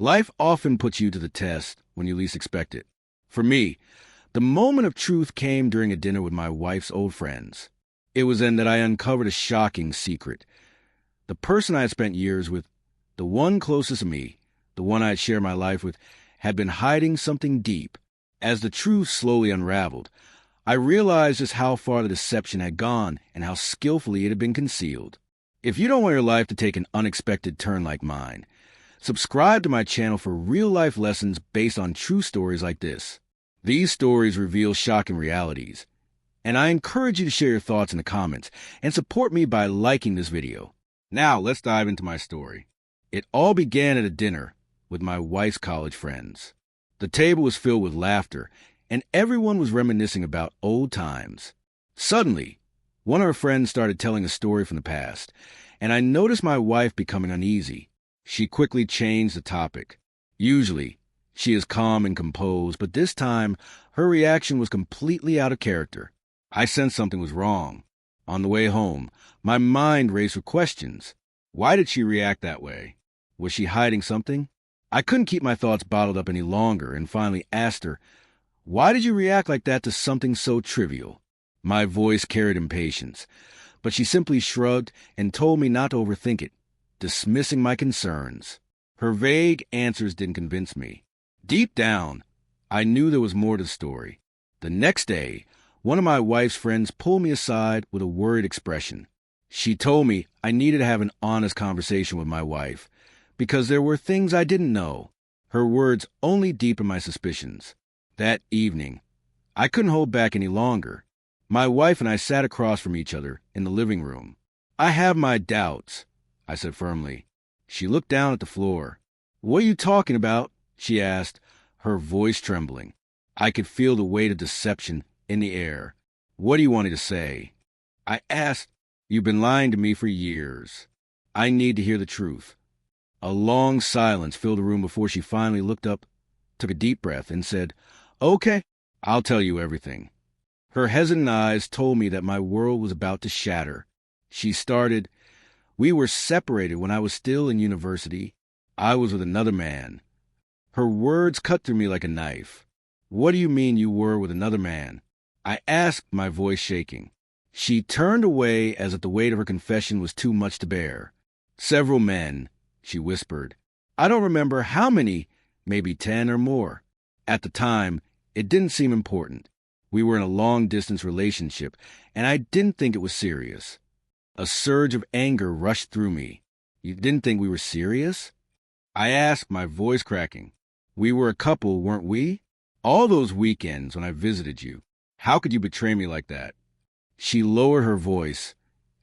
Life often puts you to the test when you least expect it. For me, the moment of truth came during a dinner with my wife's old friends. It was then that I uncovered a shocking secret. The person I had spent years with, the one closest to me, the one I had shared my life with, had been hiding something deep. As the truth slowly unraveled, I realized just how far the deception had gone and how skillfully it had been concealed. If you don't want your life to take an unexpected turn like mine, subscribe to my channel for real-life lessons based on true stories like this. These stories reveal shocking realities, and I encourage you to share your thoughts in the comments and support me by liking this video. Now, let's dive into my story. It all began at a dinner with my wife's college friends. The table was filled with laughter, and everyone was reminiscing about old times. Suddenly, one of her friends started telling a story from the past, and I noticed my wife becoming uneasy. She quickly changed the topic. Usually, she is calm and composed, but this time, her reaction was completely out of character. I sensed something was wrong. On the way home, my mind raced with questions. Why did she react that way? Was she hiding something? I couldn't keep my thoughts bottled up any longer and finally asked her, "Why did you react like that to something so trivial?" My voice carried impatience, but she simply shrugged and told me not to overthink it, dismissing my concerns. Her vague answers didn't convince me. Deep down, I knew there was more to the story. The next day, one of my wife's friends pulled me aside with a worried expression. She told me I needed to have an honest conversation with my wife because there were things I didn't know. Her words only deepened my suspicions. That evening, I couldn't hold back any longer. My wife and I sat across from each other in the living room. "I have my doubts," I said firmly. She looked down at the floor. "What are you talking about?" she asked, her voice trembling. I could feel the weight of deception in the air. "What do you want me to say?" I asked. "You've been lying to me for years. I need to hear the truth." A long silence filled the room before she finally looked up, took a deep breath, and said, "Okay, I'll tell you everything." Her hesitant eyes told me that my world was about to shatter. She started, "We were separated when I was still in university. I was with another man." Her words cut through me like a knife. "What do you mean you were with another man?" I asked, my voice shaking. She turned away as if the weight of her confession was too much to bear. "Several men," she whispered. "I don't remember how many, maybe 10 or more. At the time, it didn't seem important. We were in a long-distance relationship, and I didn't think it was serious." A surge of anger rushed through me. "You didn't think we were serious?" I asked, my voice cracking. "We were a couple, weren't we? All those weekends when I visited you. How could you betray me like that?" She lowered her voice,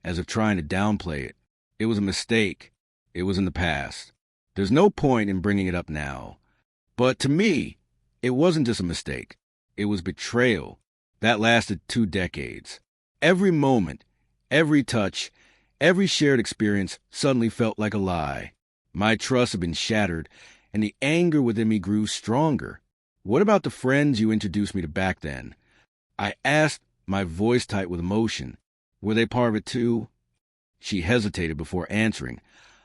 as if trying to downplay it. "It was a mistake. It was in the past. There's no point in bringing it up now. But to me, it wasn't just a mistake. It was betrayal. That lasted 2 decades. Every moment, every touch, every shared experience suddenly felt like a lie. My trust had been shattered, and the anger within me grew stronger. What about the friends you introduced me to back then?" I asked, my voice tight with emotion. "Were they part of it too?" She hesitated before answering,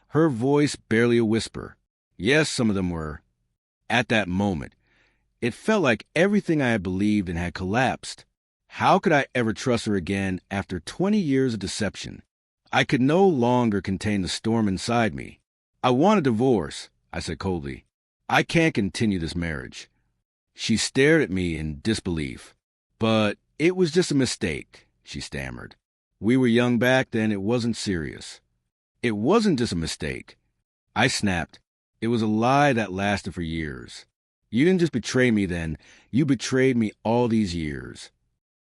her voice barely a whisper. "Yes, some of them were." At that moment, it felt like everything I had believed and had collapsed. How could I ever trust her again after 20 years of deception? I could no longer contain the storm inside me. "I want a divorce," I said coldly. "I can't continue this marriage." She stared at me in disbelief. "But it was just a mistake," she stammered. "We were young back then. It wasn't serious." "It wasn't just a mistake," I snapped. "It was a lie that lasted for years. You didn't just betray me then. You betrayed me all these years."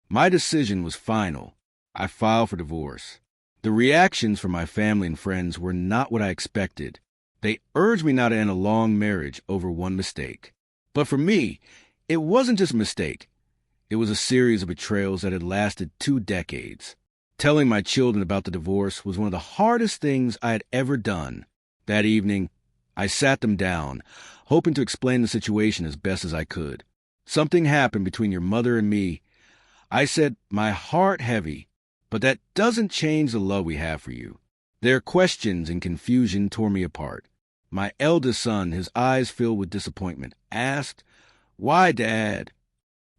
My decision was final. I filed for divorce. The reactions from my family and friends were not what I expected. They urged me not to end a long marriage over one mistake. But for me, it wasn't just a mistake. It was a series of betrayals that had lasted 2 decades. Telling my children about the divorce was one of the hardest things I had ever done. That evening, I sat them down, hoping to explain the situation as best as I could. "Something happened between your mother and me," I said, my heart heavy, "but that doesn't change the love we have for you." Their questions and confusion tore me apart. My eldest son, his eyes filled with disappointment, asked, "Why, Dad?"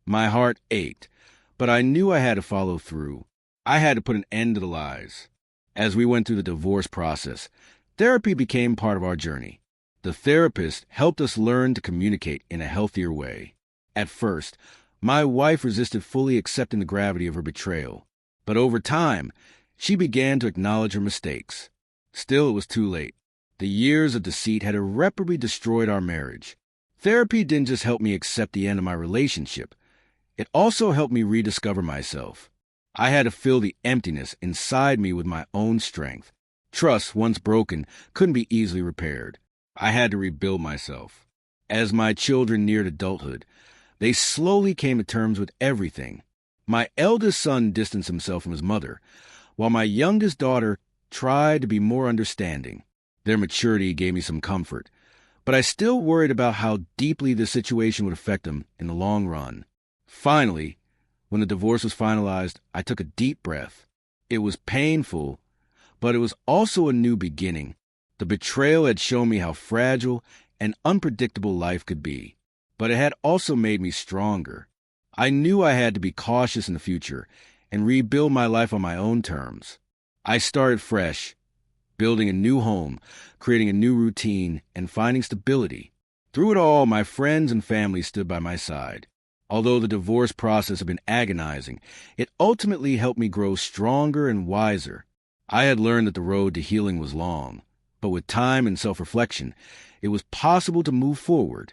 My heart ached, but I knew I had to follow through. I had to put an end to the lies. As we went through the divorce process, therapy became part of our journey. The therapist helped us learn to communicate in a healthier way. At first, my wife resisted fully accepting the gravity of her betrayal, but over time, she began to acknowledge her mistakes. Still, it was too late. The years of deceit had irreparably destroyed our marriage. Therapy didn't just help me accept the end of my relationship. It also helped me rediscover myself. I had to fill the emptiness inside me with my own strength. Trust, once broken, couldn't be easily repaired. I had to rebuild myself. As my children neared adulthood, they slowly came to terms with everything. My eldest son distanced himself from his mother, while my youngest daughter tried to be more understanding. Their maturity gave me some comfort, but I still worried about how deeply this situation would affect them in the long run. Finally, when the divorce was finalized, I took a deep breath. It was painful, but it was also a new beginning. The betrayal had shown me how fragile and unpredictable life could be, but it had also made me stronger. I knew I had to be cautious in the future and rebuild my life on my own terms. I started fresh, building a new home, creating a new routine, and finding stability. Through it all, my friends and family stood by my side. Although the divorce process had been agonizing, it ultimately helped me grow stronger and wiser. I had learned that the road to healing was long, but with time and self-reflection, it was possible to move forward.